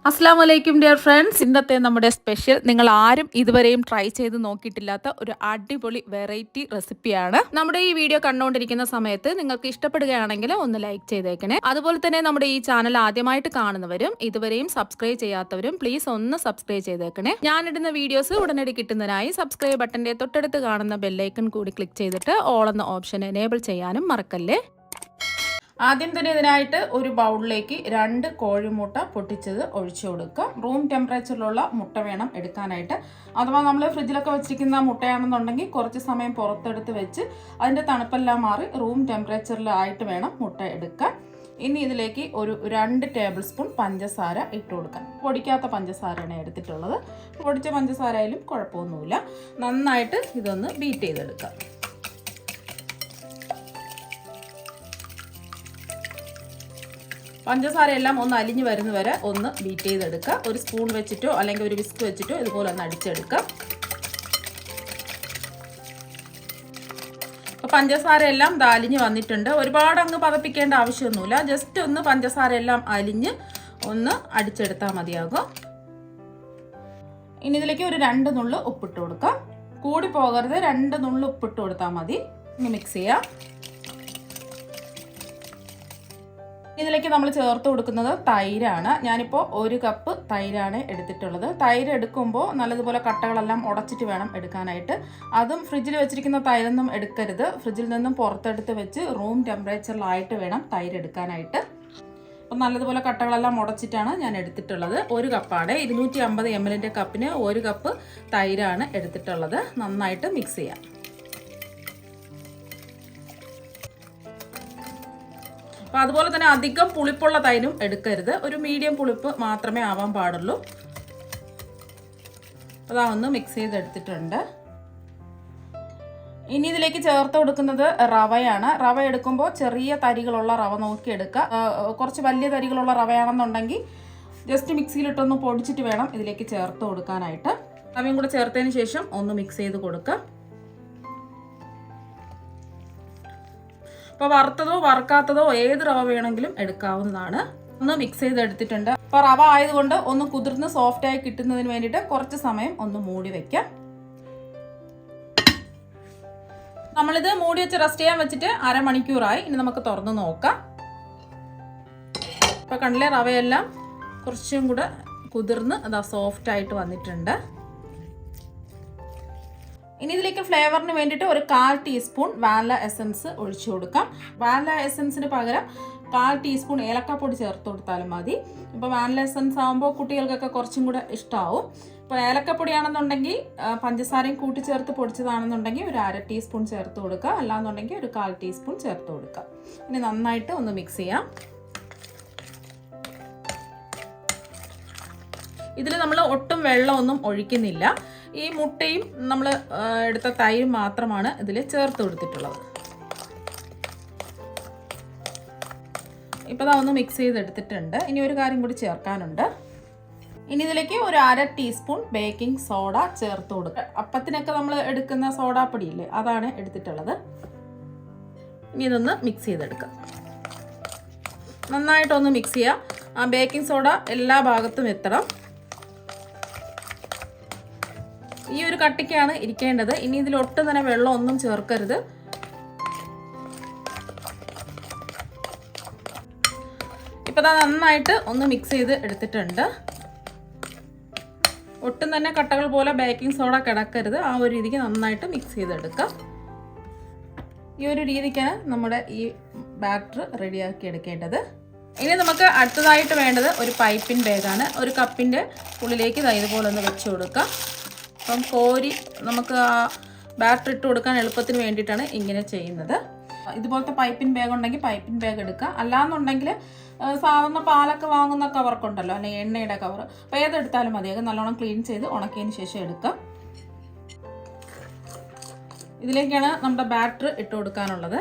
അസ്സാം വലൈക്കും dear friends. ഇന്നത്തെ നമ്മുടെ സ്പെഷ്യൽ നിങ്ങൾ ആരും ഇതുവരെയും ട്രൈ ചെയ്ത് നോക്കിയിട്ടില്ലാത്ത ഒരു അടിപൊളി വെറൈറ്റി റെസിപ്പിയാണ്. നമ്മുടെ ഈ വീഡിയോ കണ്ടുകൊണ്ടിരിക്കുന്ന സമയത്ത് നിങ്ങൾക്ക് ഇഷ്ടപ്പെടുകയാണെങ്കിൽ ഒന്ന് ലൈക്ക് ചെയ്തേക്കണേ. അതുപോലെ തന്നെ നമ്മുടെ ഈ ചാനൽ ആദ്യമായിട്ട് കാണുന്നവരും ഇതുവരെയും സബ്സ്ക്രൈബ് ചെയ്യാത്തവരും പ്ലീസ് ഒന്ന് സബ്സ്ക്രൈബ് ചെയ്തേക്കണേ. ഞാനിടുന്ന വീഡിയോസ് ഉടനടി കിട്ടുന്നതിനായി സബ്സ്ക്രൈബ് ബട്ടന്റെ തൊട്ടടുത്ത് കാണുന്ന ബെല്ലൈക്കൺ കൂടി ക്ലിക്ക് ചെയ്തിട്ട് ഓൾ എന്ന ഓപ്ഷൻ എനേബിൾ ചെയ്യാനും മറക്കല്ലേ. ആദ്യം തന്നെ ഇതിനായിട്ട് ഒരു ബൗളിലേക്ക് 2 കോഴിമുട്ട പൊട്ടിച്ചത് ഒഴിച്ചു കൊടുക്കുക. റൂം ടെമ്പറേച്ചറിലുള്ള മുട്ട വേണം എടുക്കാനായിട്ട്. അഥവാ നമ്മൾ ഫ്രിഡ്ജിലൊക്കെ വെച്ചിരിക്കുന്ന മുട്ടയാണെന്നുണ്ടെങ്കിൽ കുറച്ച് സമയം പുറത്തെടുത്ത് വെച്ച് അതിൻ്റെ തണുപ്പെല്ലാം മാറി റൂം ടെമ്പറേച്ചറിലായിട്ട് വേണം മുട്ട എടുക്കാൻ. ഇനി ഇതിലേക്ക് ഒരു 2 ടേബിൾ സ്പൂൺ പഞ്ചസാര ഇട്ട് കൊടുക്കാം. പൊടിക്കാത്ത പഞ്ചസാരയാണ് എടുത്തിട്ടുള്ളത്. പൊടിച്ച പഞ്ചസാര ആയാലും കുഴപ്പമൊന്നുമില്ല. നന്നായിട്ട് ഇതൊന്ന് ബീറ്റ് ചെയ്തെടുക്കാം. പഞ്ചസാര എല്ലാം ഒന്ന് അലിഞ്ഞു വരുന്ന വരെ ഒന്ന് ബീറ്റ് ചെയ്തെടുക്കുക. ഒരു സ്പൂൺ വെച്ചിട്ടോ അല്ലെങ്കിൽ ഒരു വിസ്ക് വെച്ചിട്ടോ ഇതുപോലെ ഒന്ന് അടിച്ചെടുക്കുക. അപ്പോൾ പഞ്ചസാര എല്ലാം അലിഞ്ഞ് വന്നിട്ടുണ്ട്. ഒരുപാട് അങ്ങ് പതപ്പിക്കേണ്ട ആവശ്യമൊന്നുമില്ല. ജസ്റ്റ് ഒന്ന് പഞ്ചസാര എല്ലാം അലിഞ്ഞ് ഒന്ന് അടിച്ചെടുത്താൽ മതിയാകും. ഇനി ഇതിലേക്ക് ഒരു 2 നുള്ള് ഉപ്പിട്ട് കൊടുക്കാം. കൂടി പോകരുത്, 2 നുള്ള് ഉപ്പിട്ട് കൊടുത്താൽ മതി. ഇനി മിക്സ് ചെയ്യാം. ഇതിലേക്ക് നമ്മൾ ചേർത്ത് കൊടുക്കുന്നത് തൈരാണ്. ഞാനിപ്പോൾ 1 കപ്പ് തൈരാണ് എടുത്തിട്ടുള്ളത്. തൈര് എടുക്കുമ്പോൾ നല്ലതുപോലെ കട്ടകളെല്ലാം ഉടച്ചിട്ട് വേണം എടുക്കാനായിട്ട്. അതും ഫ്രിഡ്ജിൽ വെച്ചിരിക്കുന്ന തൈരൊന്നും എടുക്കരുത്. ഫ്രിഡ്ജിൽ നിന്നും പുറത്തെടുത്ത് വെച്ച് റൂം ടെമ്പറേച്ചറിലായിട്ട് വേണം തൈര് എടുക്കാനായിട്ട്. അപ്പം നല്ലതുപോലെ കട്ടകളെല്ലാം ഉടച്ചിട്ടാണ് ഞാൻ എടുത്തിട്ടുള്ളത്. 1 കപ്പാണ്. 250 ml കപ്പിന് 1 കപ്പ് തൈരാണ് എടുത്തിട്ടുള്ളത്. നന്നായിട്ട് മിക്സ് ചെയ്യാം. അപ്പോൾ അതുപോലെ തന്നെ അധികം പുളിപ്പുള്ള തൈരും എടുക്കരുത്. ഒരു മീഡിയം പുളിപ്പ് മാത്രമേ ആവാൻ പാടുള്ളൂ. അതാ ഒന്ന് മിക്സ് ചെയ്തെടുത്തിട്ടുണ്ട്. ഇനി ഇതിലേക്ക് ചേർത്ത് കൊടുക്കുന്നത് റവയാണ്. റവ എടുക്കുമ്പോൾ ചെറിയ തരികളുള്ള റവ നോക്കി എടുക്കുക. കുറച്ച് വലിയ തരികളുള്ള റവയാണെന്നുണ്ടെങ്കിൽ ജസ്റ്റ് മിക്സിയിലിട്ടൊന്ന് പൊടിച്ചിട്ട് വേണം ഇതിലേക്ക് ചേർത്ത് കൊടുക്കാനായിട്ട്. റവയും കൂടെ ചേർത്തതിന് ശേഷം ഒന്ന് മിക്സ് ചെയ്ത് കൊടുക്കുക. അപ്പോൾ വറുത്തതോ വറുക്കാത്തതോ ഏത് റവ വേണമെങ്കിലും എടുക്കാവുന്നതാണ്. ഒന്ന് മിക്സ് ചെയ്തെടുത്തിട്ടുണ്ട്. അപ്പോൾ റവ ആയതുകൊണ്ട് ഒന്ന് കുതിർന്ന് സോഫ്റ്റായി കിട്ടുന്നതിന് വേണ്ടിയിട്ട് കുറച്ച് സമയം ഒന്ന് മൂടി വയ്ക്കാം. നമ്മളിത് മൂടി വെച്ച് റെസ്റ്റ് ചെയ്യാൻ വെച്ചിട്ട് അരമണിക്കൂറായി. ഇനി നമുക്ക് തുറന്ന് നോക്കാം. ഇപ്പോൾ കണ്ടില്ലേ, റവയെല്ലാം കുറച്ചും കൂടെ കുതിർന്ന് അതാ സോഫ്റ്റായിട്ട് വന്നിട്ടുണ്ട്. ഇനി ഇതിലേക്ക് ഫ്ലേവറിന് വേണ്ടിയിട്ട് ഒരു 1/4 ടീസ്പൂൺ വാനില എസൻസ് ഒഴിച്ചു കൊടുക്കാം. വാനില എസൻസിന് പകരം 1/4 ടീസ്പൂൺ ഏലക്കാപ്പൊടി ചേർത്ത് കൊടുത്താലും മതി. ഇപ്പോൾ വാനില എസൻസ് ആകുമ്പോൾ കുട്ടികൾക്കൊക്കെ കുറച്ചും കൂടെ ഇഷ്ടമാവും. ഇപ്പോൾ ഏലക്കപ്പൊടിയാണെന്നുണ്ടെങ്കിൽ പഞ്ചസാരയും കൂട്ടി ചേർത്ത് പൊടിച്ചതാണെന്നുണ്ടെങ്കിൽ ഒരു 1/2 ടീസ്പൂൺ ചേർത്ത് കൊടുക്കുക. അല്ലാന്നുണ്ടെങ്കിൽ ഒരു 1/4 ടീസ്പൂൺ ചേർത്ത് കൊടുക്കുക. ഇനി നന്നായിട്ട് ഒന്ന് മിക്സ് ചെയ്യാം. ഇതിൽ നമ്മൾ ഒട്ടും വെള്ളമൊന്നും ഒഴിക്കുന്നില്ല. ഈ മുട്ടയും നമ്മൾ എടുത്ത തൈരും മാത്രമാണ് ഇതിൽ ചേർത്ത് കൊടുത്തിട്ടുള്ളത്. ഇപ്പോൾ ഒന്ന് മിക്സ് ചെയ്തെടുത്തിട്ടുണ്ട്. ഇനി ഒരു കാര്യം കൂടി ചേർക്കാനുണ്ട്. ഇനി ഇതിലേക്ക് ഒരു 1/2 ടീസ്പൂൺ ബേക്കിംഗ് സോഡ ചേർത്ത് കൊടുക്കുക. അപ്പത്തിനൊക്കെ നമ്മൾ എടുക്കുന്ന സോഡാപ്പൊടിയില്ലേ, അതാണ് എടുത്തിട്ടുള്ളത്. ഇനി ഇതൊന്ന് മിക്സ് ചെയ്തെടുക്കുക. നന്നായിട്ടൊന്ന് മിക്സ് ചെയ്യാം. ആ ബേക്കിംഗ് സോഡ എല്ലാ ഭാഗത്തും എത്തണം. ഈ ഒരു കട്ടിക്കാണ് ഇരിക്കേണ്ടത്. ഇനി ഇതിൽ ഒട്ടും തന്നെ വെള്ളം ഒന്നും ചേർക്കരുത്. ഇപ്പം നന്നായിട്ട് ഒന്ന് മിക്സ് ചെയ്ത് എടുത്തിട്ടുണ്ട്. ഒട്ടും തന്നെ കട്ടകൾ പോലെ ബേക്കിംഗ് സോഡ കിടക്കരുത്. ആ ഒരു രീതിക്ക് നന്നായിട്ട് മിക്സ് ചെയ്തെടുക്കാം. ഈ ഒരു രീതിക്കാണ് നമ്മുടെ ഈ ബാറ്റർ റെഡിയാക്കി എടുക്കേണ്ടത്. ഇനി നമുക്ക് അടുത്തതായിട്ട് വേണ്ടത് ഒരു പൈപ്പിംഗ് ബാഗാണ്. 1 കപ്പിൻ്റെ ഉള്ളിലേക്ക് ഇതുപോലെ ഒന്ന് വെച്ച് കൊടുക്കാം. അപ്പം കോരി നമുക്ക് ആ ബാറ്റർ ഇട്ട് കൊടുക്കാൻ എളുപ്പത്തിന് വേണ്ടിയിട്ടാണ് ഇങ്ങനെ ചെയ്യുന്നത്. ഇതുപോലത്തെ പൈപ്പിംഗ് ബാഗ് ഉണ്ടെങ്കിൽ പൈപ്പിംഗ് ബാഗ് എടുക്കുക. അല്ലാന്നുണ്ടെങ്കിൽ സാധാരണ പാലൊക്കെ വാങ്ങുന്ന കവറൊക്കെ ഉണ്ടല്ലോ, അല്ലെങ്കിൽ എണ്ണയുടെ കവർ, അപ്പോൾ ഏതെടുത്താലും മതി. അത് നല്ലോണം ക്ലീൻ ചെയ്ത് ഉണക്കിയതിന് ശേഷം എടുക്കാം. ഇതിലേക്കാണ് നമ്മുടെ ബാറ്റർ ഇട്ട് കൊടുക്കാനുള്ളത്.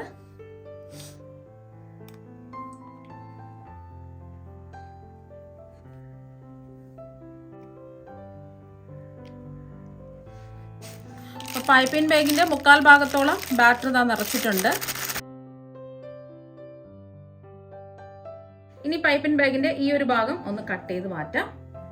പൈപ്പിംഗ് ബാഗിൻ്റെ 3/4 ഭാഗത്തോളം ബാറ്റർ നിറച്ചിട്ടുണ്ട്. ഇനി പൈപ്പിംഗ് ബാഗിൻ്റെ ഈ ഒരു ഭാഗം ഒന്ന് കട്ട് ചെയ്ത് മാറ്റാം.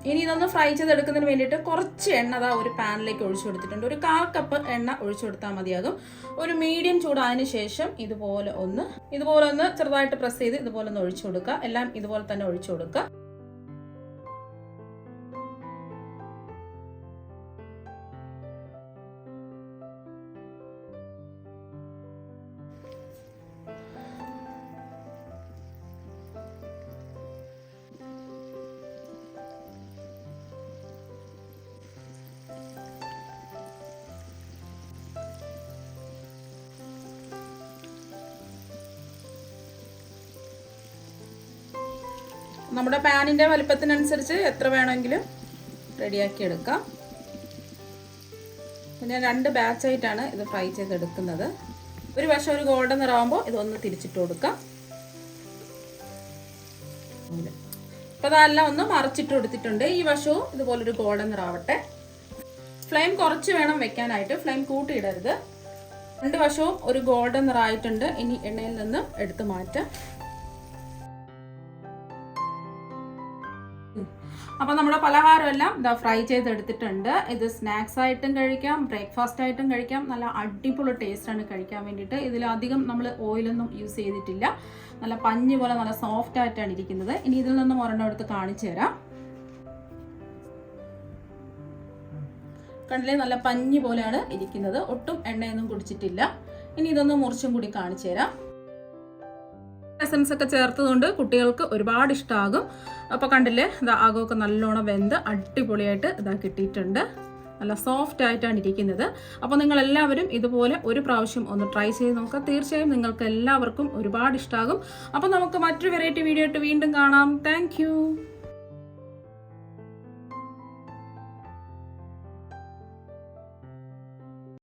ഇനി ഇതൊന്ന് ഫ്രൈ ചെയ്തെടുക്കുന്നതിന് വേണ്ടിയിട്ട് കുറച്ച് എണ്ണ ഒരു പാനിലേക്ക് ഒഴിച്ചു കൊടുത്തിട്ടുണ്ട്. ഒരു 1/4 കപ്പ് എണ്ണ ഒഴിച്ചു കൊടുത്താൽ മതിയാകും. ഒരു മീഡിയം ചൂടായതിനു ശേഷം ഇതുപോലെ ഒന്ന് ചെറുതായിട്ട് പ്രസ് ചെയ്ത് ഇതുപോലെ ഒന്ന് ഒഴിച്ചു കൊടുക്കുക. എല്ലാം ഇതുപോലെ തന്നെ ഒഴിച്ചു കൊടുക്കുക. നമ്മുടെ പാനിൻ്റെ വലിപ്പത്തിനനുസരിച്ച് എത്ര വേണമെങ്കിലും റെഡിയാക്കി എടുക്കാം. ഞാൻ 2 ബാച്ചായിട്ടാണ് ഇത് ഫ്രൈ ചെയ്തെടുക്കുന്നത്. ഒരു വശം ഒരു ഗോൾഡൻ നിറാവുമ്പോൾ ഇതൊന്ന് തിരിച്ചിട്ട് കൊടുക്കാം. അപ്പോൾ അതെല്ലാം ഒന്ന് മറിച്ചിട്ട് കൊടുത്തിട്ടുണ്ട്. ഈ വശവും ഇതുപോലൊരു ഗോൾഡൻ നിറാവട്ടെ. ഫ്ലെയിം കുറച്ച് വേണം വെക്കാനായിട്ട്, ഫ്ലെയിം കൂട്ടിയിടരുത്. 2 വശവും ഒരു ഗോൾഡൻ നിറായിട്ടുണ്ട്. ഇനി എണ്ണയിൽ നിന്ന് എടുത്ത് മാറ്റാം. അപ്പോൾ നമ്മുടെ പലഹാരം എല്ലാം ഫ്രൈ ചെയ്തെടുത്തിട്ടുണ്ട്. ഇത് സ്നാക്സ് ആയിട്ടും കഴിക്കാം, ബ്രേക്ക്ഫാസ്റ്റ് ആയിട്ടും കഴിക്കാം. നല്ല അടിപൊളി ടേസ്റ്റാണ് കഴിക്കാൻ വേണ്ടിയിട്ട്. ഇതിലധികം നമ്മൾ ഓയിലൊന്നും യൂസ് ചെയ്തിട്ടില്ല. നല്ല പഞ്ഞ് പോലെ നല്ല സോഫ്റ്റ് ആയിട്ടാണ് ഇരിക്കുന്നത്. ഇനി ഇതിൽ നിന്നും ഒരെണ്ണം എടുത്ത് കാണിച്ചു തരാം. കണ്ടില്ലേ, നല്ല പഞ്ഞ് പോലെയാണ് ഇരിക്കുന്നത്. ഒട്ടും എണ്ണയൊന്നും കുടിച്ചിട്ടില്ല. ഇനി ഇതൊന്ന് മുറിച്ചും കൂടി കാണിച്ചു തരാം. എസൻസ് ഒക്കെ ചേർത്തതുകൊണ്ട് കുട്ടികൾക്ക് ഒരുപാട് ഇഷ്ടമാകും. അപ്പോൾ കണ്ടില്ലേ, ആകമൊക്കെ നല്ലോണം വെന്ത് അടിപൊളിയായിട്ട് കിട്ടിയിട്ടുണ്ട്. നല്ല സോഫ്റ്റ് ആയിട്ടാണ് ഇരിക്കുന്നത്. അപ്പോൾ നിങ്ങളെല്ലാവരും ഇതുപോലെ ഒരു പ്രാവശ്യം ഒന്ന് ട്രൈ ചെയ്ത് നോക്കുക. തീർച്ചയായും നിങ്ങൾക്ക് എല്ലാവർക്കും ഒരുപാട് ഇഷ്ടമാകും. അപ്പോൾ നമുക്ക് മറ്റൊരു വെറൈറ്റി വീഡിയോ ആയിട്ട് വീണ്ടും കാണാം. താങ്ക്